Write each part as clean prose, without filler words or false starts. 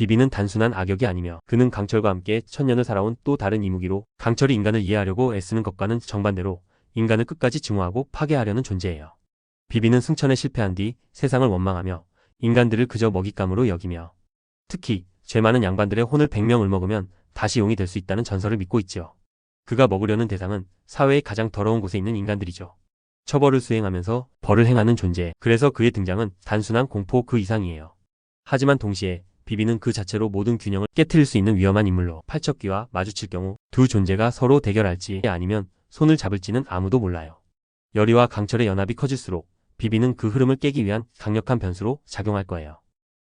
비비는 단순한 악역이 아니며 그는 강철과 함께 천년을 살아온 또 다른 이무기로 강철이 인간을 이해하려고 애쓰는 것과는 정반대로 인간을 끝까지 증오하고 파괴하려는 존재예요. 비비는 승천에 실패한 뒤 세상을 원망하며 인간들을 그저 먹잇감으로 여기며 특히 죄 많은 양반들의 혼을 100명을 먹으면 다시 용이 될 수 있다는 전설을 믿고 있지요. 그가 먹으려는 대상은 사회의 가장 더러운 곳에 있는 인간들이죠. 처벌을 수행하면서 벌을 행하는 존재. 그래서 그의 등장은 단순한 공포 그 이상이에요. 하지만 동시에 비비는 그 자체로 모든 균형을 깨트릴 수 있는 위험한 인물로 팔척귀와 마주칠 경우 두 존재가 서로 대결할지 아니면 손을 잡을지는 아무도 몰라요. 열의와 강철의 연합이 커질수록 비비는 그 흐름을 깨기 위한 강력한 변수로 작용할 거예요.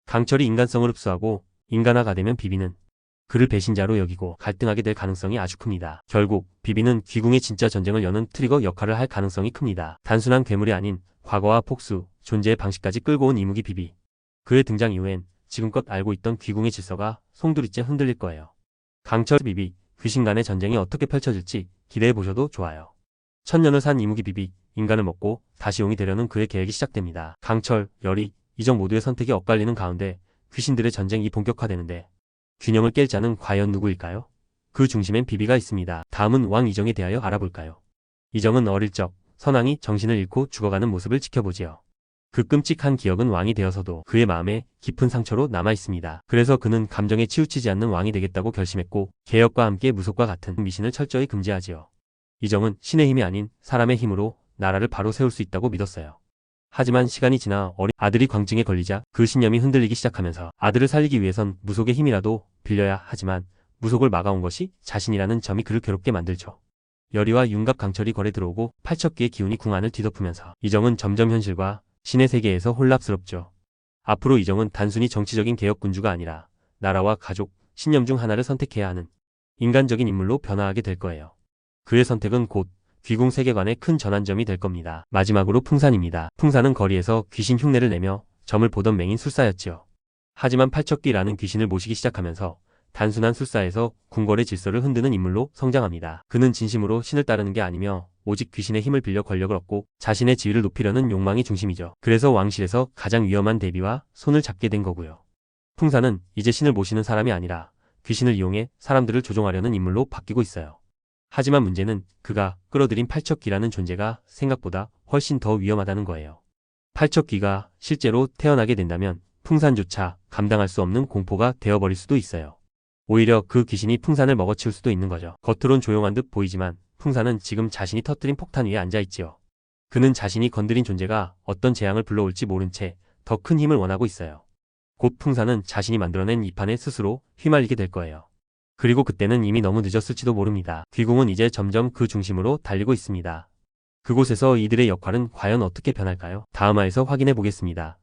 강철이 인간성을 흡수하고 인간화가 되면 비비는 그를 배신자로 여기고 갈등하게 될 가능성이 아주 큽니다. 결국 비비는 귀궁의 진짜 전쟁을 여는 트리거 역할을 할 가능성이 큽니다. 단순한 괴물이 아닌 과거와 복수, 존재의 방식까지 끌고 온 이무기 비비. 그의 등장 이후엔 지금껏 알고 있던 귀궁의 질서가 송두리째 흔들릴 거예요. 강철 비비, 귀신 간의 전쟁이 어떻게 펼쳐질지 기대해보셔도 좋아요. 천년을 산 이무기 비비, 인간을 먹고 다시 용이 되려는 그의 계획이 시작됩니다. 강철, 열의, 이정 모두의 선택이 엇갈리는 가운데 귀신들의 전쟁이 본격화되는데 균형을 깰 자는 과연 누구일까요? 그 중심엔 비비가 있습니다. 다음은 왕 이정에 대하여 알아볼까요? 이정은 어릴 적 선왕이 정신을 잃고 죽어가는 모습을 지켜보지요. 그 끔찍한 기억은 왕이 되어서도 그의 마음에 깊은 상처로 남아있습니다. 그래서 그는 감정에 치우치지 않는 왕이 되겠다고 결심했고 개혁과 함께 무속과 같은 미신을 철저히 금지하지요. 이정은 신의 힘이 아닌 사람의 힘으로 나라를 바로 세울 수 있다고 믿었어요. 하지만 시간이 지나 어린 아들이 광증에 걸리자 그 신념이 흔들리기 시작하면서 아들을 살리기 위해선 무속의 힘이라도 빌려야 하지만 무속을 막아온 것이 자신이라는 점이 그를 괴롭게 만들죠. 열의와 윤갑 강철이 거래 들어오고 팔척귀의 기운이 궁 안을 뒤덮으면서 이정은 점점 현실과 신의 세계에서 혼란스럽죠. 앞으로 이정은 단순히 정치적인 개혁군주가 아니라 나라와 가족, 신념 중 하나를 선택해야 하는 인간적인 인물로 변화하게 될 거예요. 그의 선택은 곧 귀궁 세계관의 큰 전환점이 될 겁니다. 마지막으로 풍산입니다. 풍산은 거리에서 귀신 흉내를 내며 점을 보던 맹인 술사였지요. 하지만 팔척귀라는 귀신을 모시기 시작하면서 단순한 술사에서 궁궐의 질서를 흔드는 인물로 성장합니다. 그는 진심으로 신을 따르는 게 아니며 오직 귀신의 힘을 빌려 권력을 얻고 자신의 지위를 높이려는 욕망이 중심이죠. 그래서 왕실에서 가장 위험한 대비와 손을 잡게 된 거고요. 풍산은 이제 신을 모시는 사람이 아니라 귀신을 이용해 사람들을 조종하려는 인물로 바뀌고 있어요. 하지만 문제는 그가 끌어들인 팔척귀라는 존재가 생각보다 훨씬 더 위험하다는 거예요. 팔척귀가 실제로 태어나게 된다면 풍산조차 감당할 수 없는 공포가 되어버릴 수도 있어요. 오히려 그 귀신이 풍산을 먹어치울 수도 있는 거죠. 겉으론 조용한 듯 보이지만 풍산은 지금 자신이 터뜨린 폭탄 위에 앉아있지요. 그는 자신이 건드린 존재가 어떤 재앙을 불러올지 모른 채 더 큰 힘을 원하고 있어요. 곧 풍산은 자신이 만들어낸 이 판에 스스로 휘말리게 될 거예요. 그리고 그때는 이미 너무 늦었을지도 모릅니다. 귀궁은 이제 점점 그 중심으로 달리고 있습니다. 그곳에서 이들의 역할은 과연 어떻게 변할까요? 다음 화에서 확인해 보겠습니다.